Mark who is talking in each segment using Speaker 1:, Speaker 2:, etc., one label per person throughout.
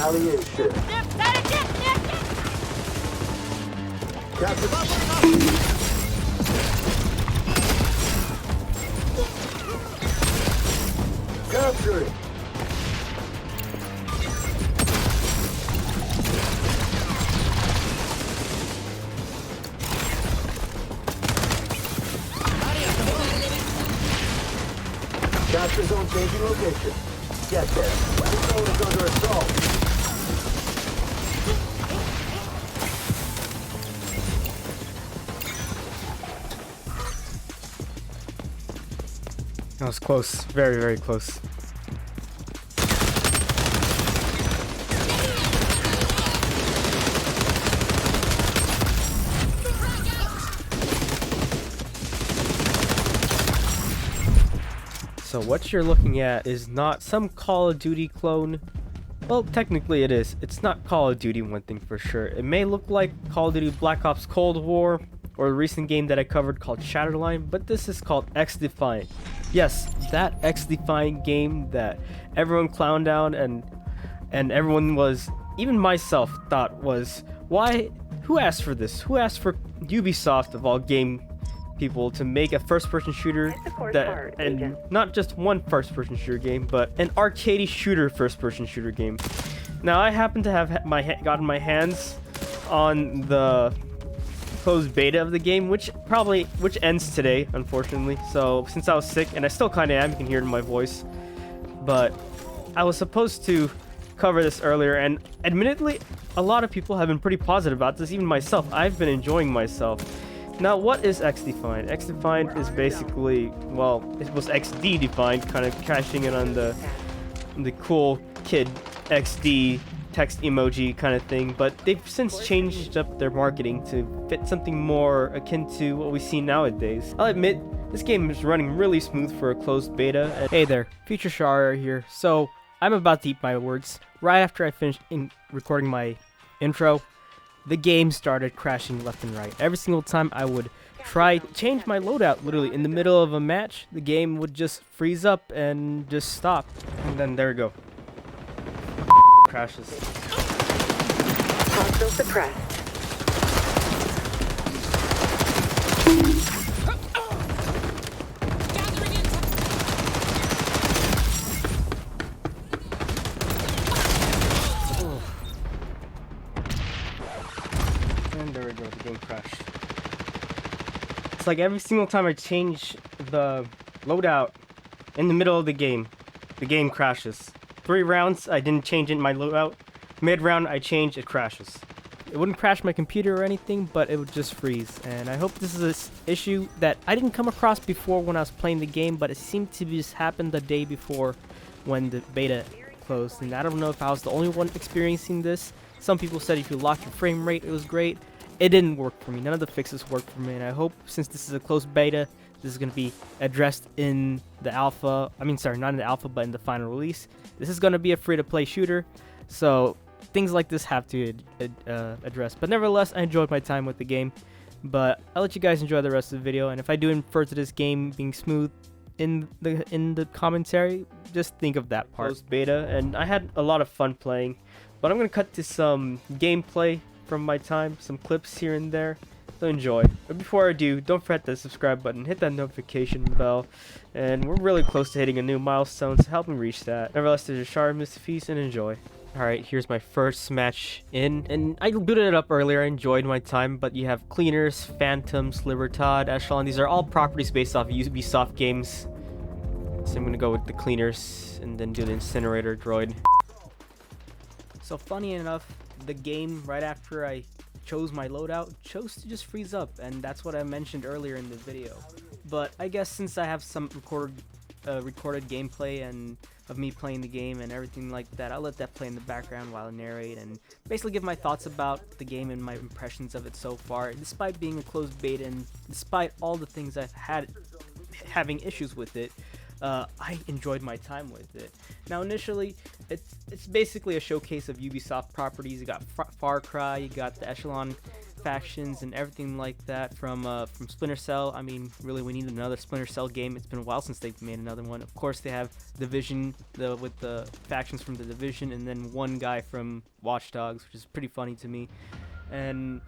Speaker 1: retaliation. Capture. Capture it. Capture zone changing location. Get there. The zone is under assault.
Speaker 2: That was close. Very, very close. So what you're looking at is not some Call of Duty clone. Well, technically it is. It's not Call of Duty, one thing for sure. It may look like Call of Duty Black Ops Cold War or a recent game that I covered called Shatterline, but this is called XDefiant. Yes, that XDefiant game that everyone clowned down and everyone was, even myself thought was, who asked for this? Who asked for Ubisoft of all game people to make a first-person shooter that, and not just one first-person shooter game, but an arcadey shooter first-person shooter game. Now I happen to have gotten my hands on the closed beta of the game, which ends today, unfortunately. So since I was sick, and I still kind of am, you can hear it in my voice, but I was supposed to cover this earlier, and admittedly, a lot of people have been pretty positive about this, even myself. I've been enjoying myself. Now, what is XDefiant? XDefiant is basically, well, it was XDefiant, kind of cashing in on the cool kid XD text emoji kind of thing, but they've since changed up their marketing to fit something more akin to what we see nowadays. I'll admit, this game is running really smooth for a closed beta. And hey there, Future Shara here. So, I'm about to eat my words. Right after I finished recording my intro, the game started crashing left and right. Every single time I would try to change my loadout, literally in the middle of a match, the game would just freeze up and just stop. And then there we go. Crashes.
Speaker 3: Hostile suppressed.
Speaker 2: And there we go, the game crashed. It's like every single time I change the loadout in the middle of the game crashes. 3 rounds, I didn't change in my loadout. Mid-round, I change, it crashes. It wouldn't crash my computer or anything, but it would just freeze. And I hope this is an issue that I didn't come across before when I was playing the game, but it seemed to just happen the day before when the beta closed. And I don't know if I was the only one experiencing this. Some people said if you locked your frame rate, it was great. It didn't work for me. None of the fixes worked for me. And I hope, since this is a closed beta, this is going to be addressed in the alpha. I mean, sorry, not in the alpha, but in the final release. This is going to be a free-to-play shooter, so things like this have to address. But nevertheless, I enjoyed my time with the game. But I'll let you guys enjoy the rest of the video. And if I do refer to this game being smooth in the commentary, just think of that part. Closed beta, and I had a lot of fun playing. But I'm going to cut to some gameplay from my time, some clips here and there. So enjoy. But before I do, don't forget the subscribe button, hit that notification bell, and we're really close to hitting a new milestone, so help me reach that. Nevertheless, there's a shard, Mr. Feast, and enjoy. Alright, here's my first match in, and I booted it up earlier, I enjoyed my time, but you have Cleaners, Phantoms, Libertad, Echelon. These are all properties based off Ubisoft games. So I'm gonna go with the Cleaners, and then do the Incinerator droid. So funny enough, the game, right after I chose my loadout, chose to just freeze up, and that's what I mentioned earlier in the video. But I guess since I have some recorded gameplay and of me playing the game and everything like that, I'll let that play in the background while I narrate and basically give my thoughts about the game and my impressions of it so far. Despite being a closed beta and despite all the things I've had having issues with it, I enjoyed my time with it. Now initially, it's basically a showcase of Ubisoft properties. You got Far Cry, you got the Echelon factions and everything like that from Splinter Cell. I mean, really, we need another Splinter Cell game. It's been a while since they've made another one. Of course, they have Division, with the factions from the Division, and then one guy from Watch Dogs, which is pretty funny to me. And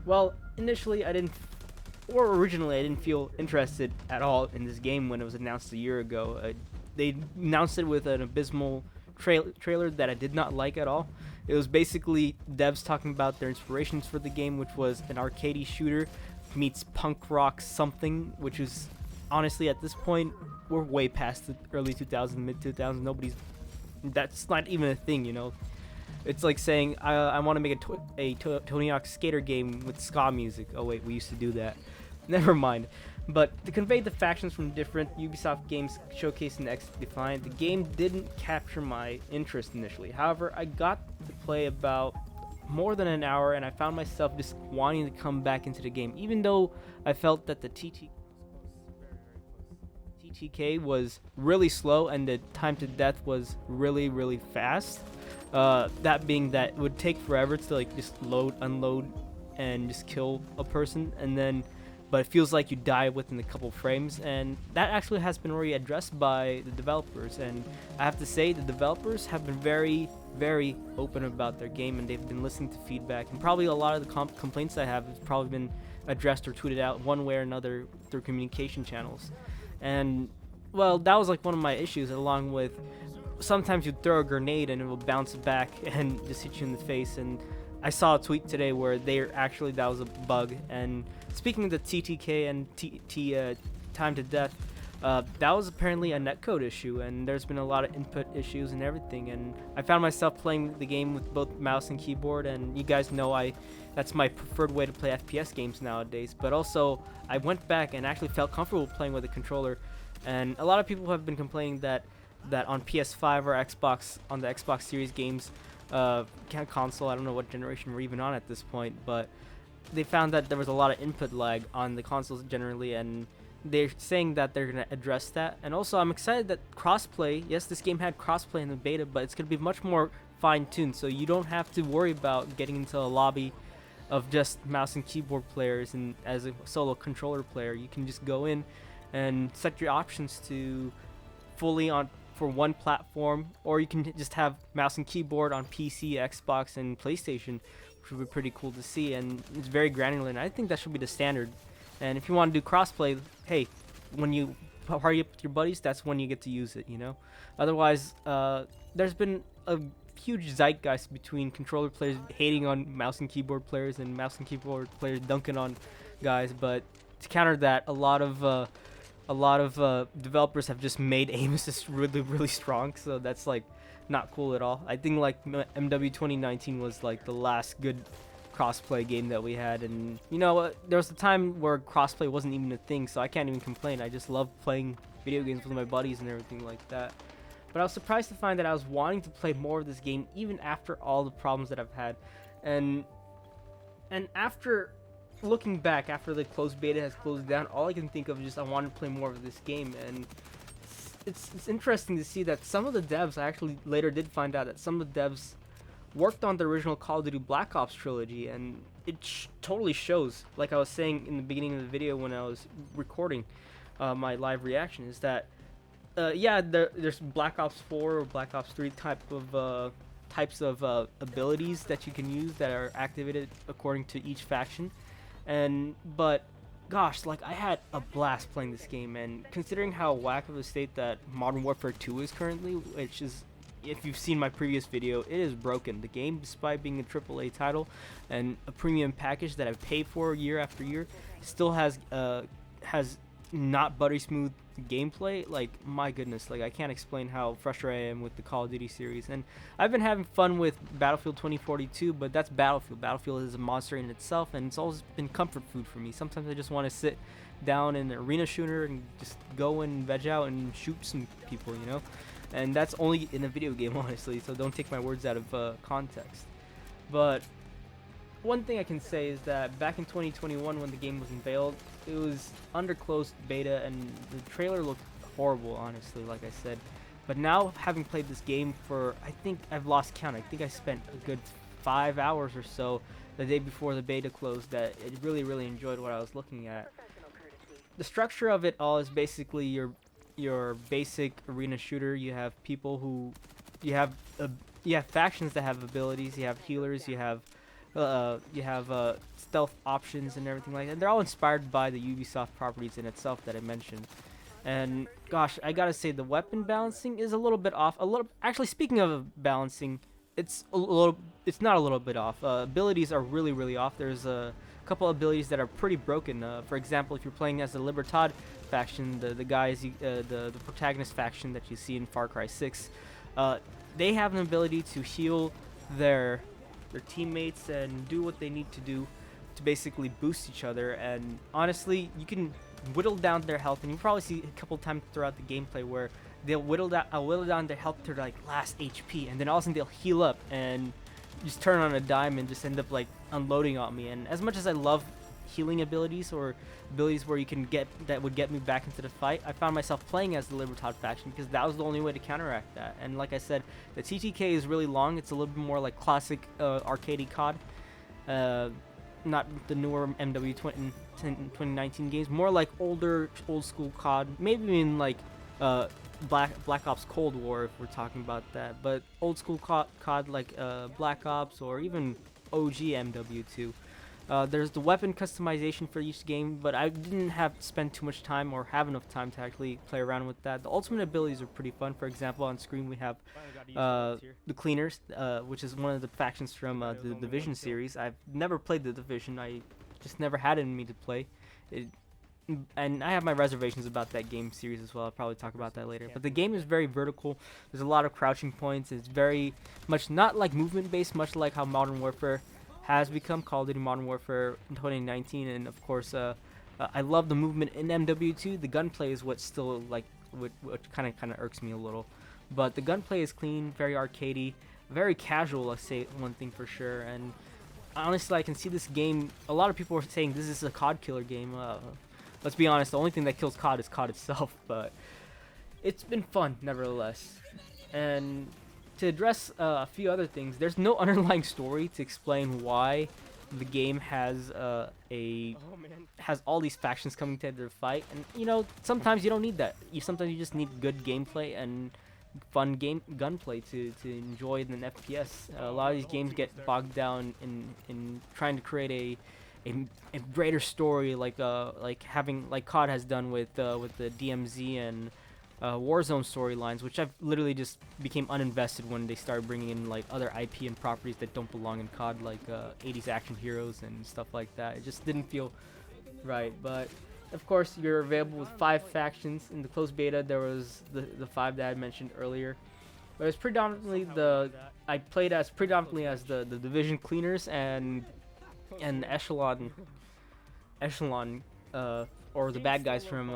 Speaker 2: well, initially originally I didn't feel interested at all in this game when it was announced a year ago. They announced it with an abysmal trailer that I did not like at all. It was basically devs talking about their inspirations for the game, which was an arcadey shooter meets punk rock something, which is honestly at this point we're way past the early 2000s, mid 2000s. That's not even a thing, you know. It's like saying I want to make a Tony Hawk skater game with ska music. Oh wait, we used to do that. Never mind. But to convey the factions from different Ubisoft games showcased in XDefiant, the game didn't capture my interest initially. However, I got to play about more than an hour and I found myself just wanting to come back into the game, even though I felt that the TTK was really slow and the time to death was really, really fast. That being that it would take forever to like just load, unload, and just kill a person, and then but it feels like you die within a couple frames, and that actually has been already addressed by the developers. And I have to say the developers have been very, very open about their game, and they've been listening to feedback, and probably a lot of the complaints I have probably been addressed or tweeted out one way or another through communication channels. And well, that was like one of my issues, along with sometimes you throw a grenade and it will bounce back and just hit you in the face. And I saw a tweet today where that was a bug. And speaking of the TTK and time to death, that was apparently a netcode issue, and there's been a lot of input issues and everything. And I found myself playing the game with both mouse and keyboard, and you guys know that's my preferred way to play FPS games nowadays. But also, I went back and actually felt comfortable playing with a controller. And a lot of people have been complaining that on PS5 or Xbox, on the Xbox Series games, console, I don't know what generation we're even on at this point, but they found that there was a lot of input lag on the consoles generally, and they're saying that they're going to address that. And also, I'm excited that crossplay, yes, this game had crossplay in the beta, but it's going to be much more fine-tuned, so you don't have to worry about getting into a lobby of just mouse and keyboard players, and as a solo controller player, you can just go in and set your options to fully on for one platform, or you can just have mouse and keyboard on PC, Xbox, and PlayStation, which would be pretty cool to see. And it's very granular, and I think that should be the standard. And if you want to do crossplay, hey, when you party up with your buddies, that's when you get to use it, you know. Otherwise, there's been a huge zeitgeist between controller players hating on mouse and keyboard players and mouse and keyboard players dunking on guys. But to counter that, a lot of developers have just made aim assist really, really strong, so that's like not cool at all. I think like MW 2019 was like the last good crossplay game that we had, and you know, there was a time where crossplay wasn't even a thing, so I can't even complain. I just love playing video games with my buddies and everything like that. But I was surprised to find that I was wanting to play more of this game even after all the problems that I've had. And after looking back, after the closed beta has closed down, all I can think of is just I want to play more of this game. And it's interesting to see that some of the devs, I actually later did find out that some of the devs worked on the original Call of Duty Black Ops trilogy, and it totally shows. Like I was saying in the beginning of the video when I was recording my live reaction, is that yeah, there's Black Ops 4 or Black Ops 3 types of abilities that you can use that are activated according to each faction. But gosh, like I had a blast playing this game, and considering how whack of a state that Modern Warfare 2 is currently, which is, if you've seen my previous video, it is broken. The game, despite being a AAA title and a premium package that I've paid for year after year, still has not buttery smooth gameplay. Like, my goodness, like I can't explain how frustrated I am with the Call of Duty series. And I've been having fun with Battlefield 2042, but that's Battlefield. Battlefield is a monster in itself, and it's always been comfort food for me. Sometimes I just want to sit down in an arena shooter and just go and veg out and shoot some people, you know. And that's only in a video game, honestly, so don't take my words out of context. But one thing I can say is that back in 2021, when the game was unveiled, it was under closed beta, and the trailer looked horrible, honestly, like I said. But now, having played this game for, I think I've lost count, I think I spent a good 5 hours or so the day before the beta closed that it really enjoyed what I was looking at. The structure of it all is basically your basic arena shooter. You have people who you have factions that have abilities. You have healers. You have stealth options and everything like that. They're all inspired by the Ubisoft properties in itself that I mentioned. And gosh, I gotta say the weapon balancing is a little bit off. Actually, speaking of balancing, it's not a little bit off. Abilities are really off. There's a couple abilities that are pretty broken. For example, if you're playing as the Libertad faction, the guys, the protagonist faction that you see in Far Cry 6, they have an ability to heal their teammates and do what they need to do to basically boost each other. And honestly, you can whittle down their health, and you probably see a couple times throughout the gameplay where they'll whittle down their health to like last HP, and then all of a sudden they'll heal up and just turn on a dime and just end up like unloading on me. And as much as I love healing abilities or abilities where you can would get me back into the fight, I found myself playing as the Libertad faction because that was the only way to counteract that. And like I said, the TTK is really long. It's a little bit more like classic arcadey COD, not the newer MW 2019 games, more like old school COD, maybe even like Black Ops Cold War if we're talking about that, but old school COD like Black Ops or even OG MW2. There's the weapon customization for each game, but I didn't spend too much time or have enough time to actually play around with that. The ultimate abilities are pretty fun. For example, on screen we have the Cleaners, which is one of the factions from the Division series. I've never played the Division. I just never had it in me to play it. And I have my reservations about that game series as well. I'll probably talk about that later. But the game is very vertical. There's a lot of crouching points. It's very much not like movement based, much like how Modern Warfare has become, Call of Duty Modern Warfare in 2019. And of course, I love the movement in MW2. The gunplay is what still like what kind of irks me a little. But the gunplay is clean, very arcadey, very casual. I'll say one thing for sure. And honestly, I can see this game. A lot of people are saying this is a COD killer game. Let's be honest, the only thing that kills COD is COD itself, but it's been fun nevertheless. And to address a few other things, there's no underlying story to explain why the game has has all these factions coming together to fight. And you know, sometimes you don't need that. Sometimes you just need good gameplay and fun gunplay to enjoy in an FPS. A lot of these games get bogged down in trying to create a greater story, like COD has done with the DMZ and Warzone storylines, which I've literally just became uninvested when they started bringing in like other IP and properties that don't belong in COD, like 80s action heroes and stuff like that. It just didn't feel right. But of course, you're available with 5 factions. In the closed beta, there was the 5 that I mentioned earlier. But it's predominantly I played as predominantly as the Division Cleaners and Echelon, or the bad guys from,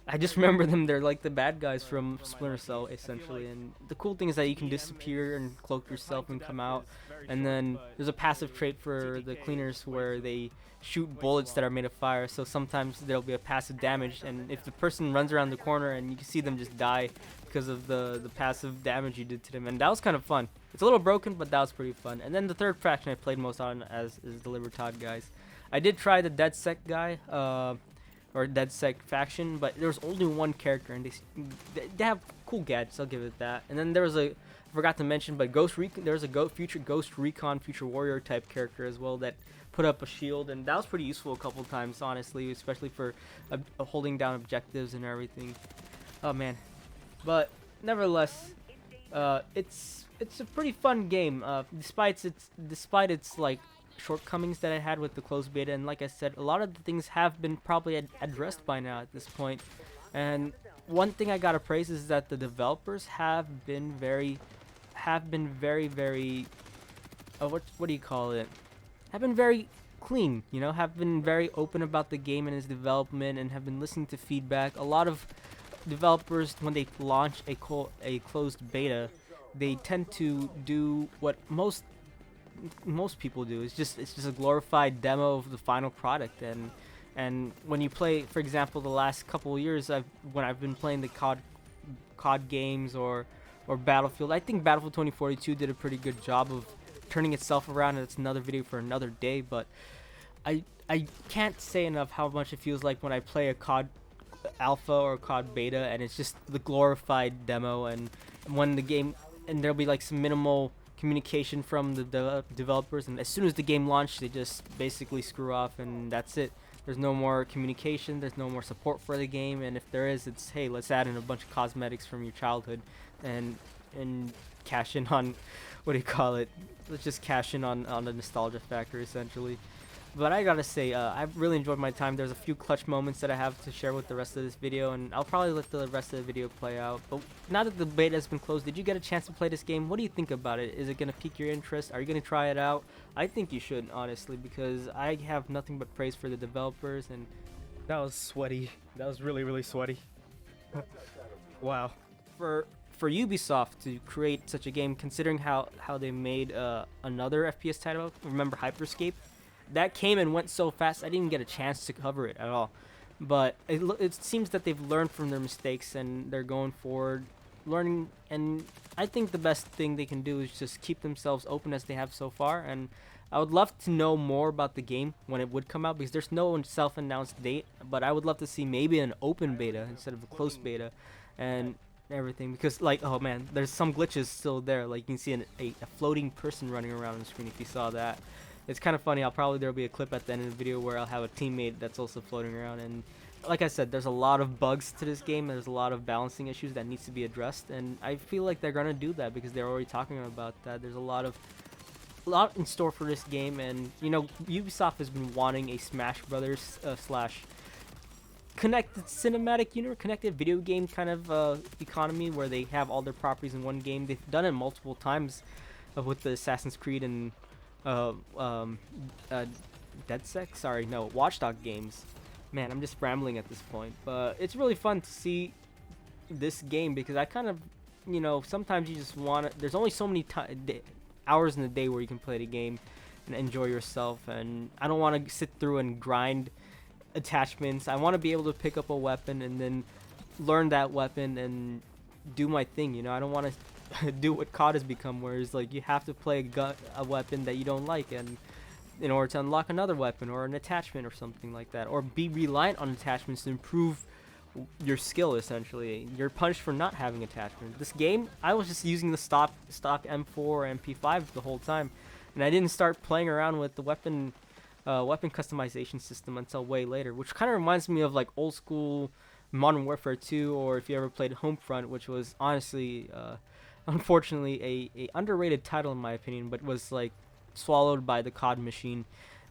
Speaker 2: I just remember them, they're like the bad guys from Splinter Cell, essentially. And the cool thing is that you can disappear and cloak yourself and come out. And then there's a passive trait for the Cleaners where they shoot bullets that are made of fire, so sometimes there'll be a passive damage, and if the person runs around the corner and you can see them just die because of the passive damage you did to them. And that was kind of fun. It's a little broken, but that was pretty fun. And then the third faction I played most on is the Libertad guys. I did try the DedSec guy, or DedSec faction, but there was only one character, and they have cool gadgets, I'll give it that. And then there was I forgot to mention, but there's a future Ghost Recon, Future Warrior type character as well that put up a shield, and that was pretty useful a couple times, honestly, especially for holding down objectives and everything. Oh man, but nevertheless, it's a pretty fun game, despite its like shortcomings that I had with the closed beta. And like I said, a lot of the things have been probably addressed by now at this point. And one thing I gotta praise is that the developers have been very what do you call it? Have been very clean, you know, have been very open about the game and its development, and have been listening to feedback. A lot of developers, when they launch a closed beta, they tend to do what most people do. It's just a glorified demo of the final product. And when you play, for example, the last couple of years, when I've been playing the COD games or Battlefield, I think Battlefield 2042 did a pretty good job of turning itself around, and it's another video for another day. But I can't say enough how much it feels like when I play a COD alpha or COD beta, and it's just the glorified demo, and when the game, and there'll be like some minimal communication from the developers, and as soon as the game launched, they just basically screw off, and that's it. There's no more communication, there's no more support for the game, and if there is, it's, hey, let's add in a bunch of cosmetics from your childhood and cash in on, what do you call it, let's just cash in on the nostalgia factor, essentially. But I gotta say, I've really enjoyed my time. There's a few clutch moments that I have to share with the rest of this video, and I'll probably let the rest of the video play out. But now that the beta has been closed, did you get a chance to play this game? What do you think about it? Is it gonna pique your interest? Are you gonna try it out? I think you should, honestly, because I have nothing but praise for the developers, and that was sweaty. That was really, really sweaty. Wow. For Ubisoft to create such a game, considering how they made another FPS title, remember Hyperscape? That came and went so fast, I didn't even get a chance to cover it at all. But it seems that they've learned from their mistakes, and they're going forward, learning. And I think the best thing they can do is just keep themselves open as they have so far. And I would love to know more about the game when it would come out, because there's no self-announced date. But I would love to see maybe an open beta instead of a closed beta, and everything. Because, like, oh man, there's some glitches still there. Like, you can see a floating person running around on the screen if you saw that. It's kind of funny. There'll be a clip at the end of the video where I'll have a teammate that's also floating around. And like I said, there's a lot of bugs to this game. There's a lot of balancing issues that needs to be addressed, and I feel like they're gonna do that because they're already talking about that. There's a lot in store for this game, and you know, Ubisoft has been wanting a Smash Brothers slash connected cinematic universe, connected video game kind of economy where they have all their properties in one game. They've done it multiple times with the Assassin's Creed and Watchdog games. Man, I'm just rambling at this point, but it's really fun to see this game because I kind of, you know, sometimes you just want to, there's only so many hours in the day where you can play the game and enjoy yourself, and I don't want to sit through and grind attachments. I want to be able to pick up a weapon and then learn that weapon and do my thing, you know. I don't want to do what COD has become, where it's like you have to play a weapon that you don't like, and in order to unlock another weapon or an attachment or something like that, or be reliant on attachments to improve your skill. Essentially, you're punished for not having attachments. This game, I was just using the stock M4 or MP5 the whole time, and I didn't start playing around with the weapon customization system until way later, which kind of reminds me of like old school Modern Warfare 2, or if you ever played Homefront, which was honestly unfortunately a underrated title in my opinion, but was like swallowed by the COD machine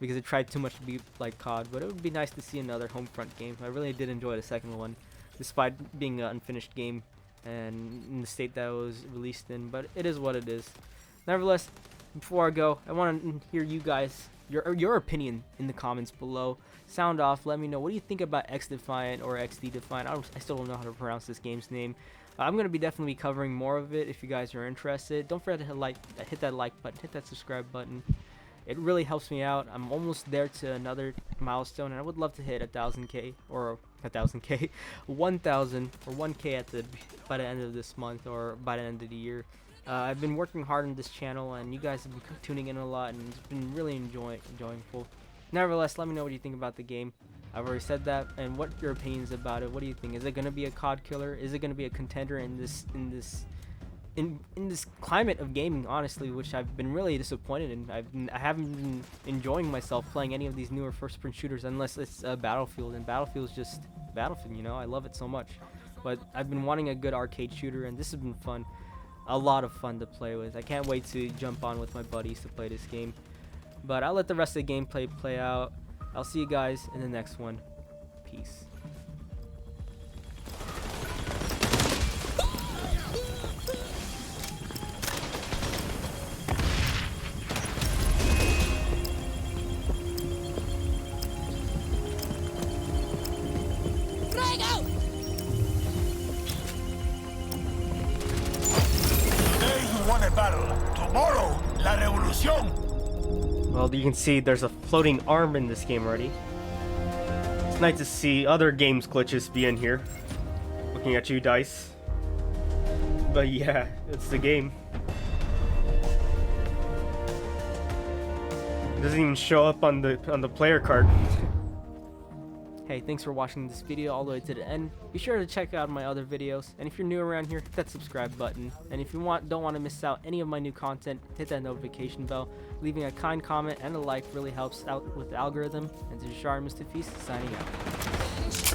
Speaker 2: because it tried too much to be like COD. But it would be nice to see another Homefront game. I really did enjoy the second one, despite being an unfinished game and in the state that it was released in, but it is what it is. Nevertheless, before I go, I want to hear you guys, your opinion in the comments below. Sound off, let me know, what do you think about XDefiant or XDefiant? I still don't know how to pronounce this game's name. I'm going to be definitely covering more of it if you guys are interested. Don't forget to hit that like button, hit that subscribe button. It really helps me out. I'm almost there to another milestone, and I would love to hit 1,000K or 1,000K, 1,000 or 1K by the end of this month or by the end of the year. I've been working hard on this channel, and you guys have been tuning in a lot, and it's been really enjoyable. Nevertheless, let me know what you think about the game. I've already said that, and what your opinions about it. What do you think? Is it going to be a COD killer? Is it going to be a contender in this climate of gaming, honestly, which I've been really disappointed in. I haven't been enjoying myself playing any of these newer first-person shooters unless it's Battlefield, and Battlefield's just Battlefield, you know. I love it so much, but I've been wanting a good arcade shooter, and this has been fun, a lot of fun to play with. I can't wait to jump on with my buddies to play this game, but I'll let the rest of the gameplay play out. I'll see you guys in the next one. Peace.
Speaker 1: Tomorrow, la revolución.
Speaker 2: Well, you can see there's a floating arm in this game already. It's nice to see other games glitches be in here. Looking at you, Dice. But yeah, it's the game. doesn't even show up on the player card. Hey, thanks for watching this video all the way to the end. Be sure to check out my other videos, and if you're new around here, hit that subscribe button. And if you don't want to miss out any of my new content, hit that notification bell. Leaving a kind comment and a like really helps out with the algorithm. And this is Shar Mr. Feast signing out.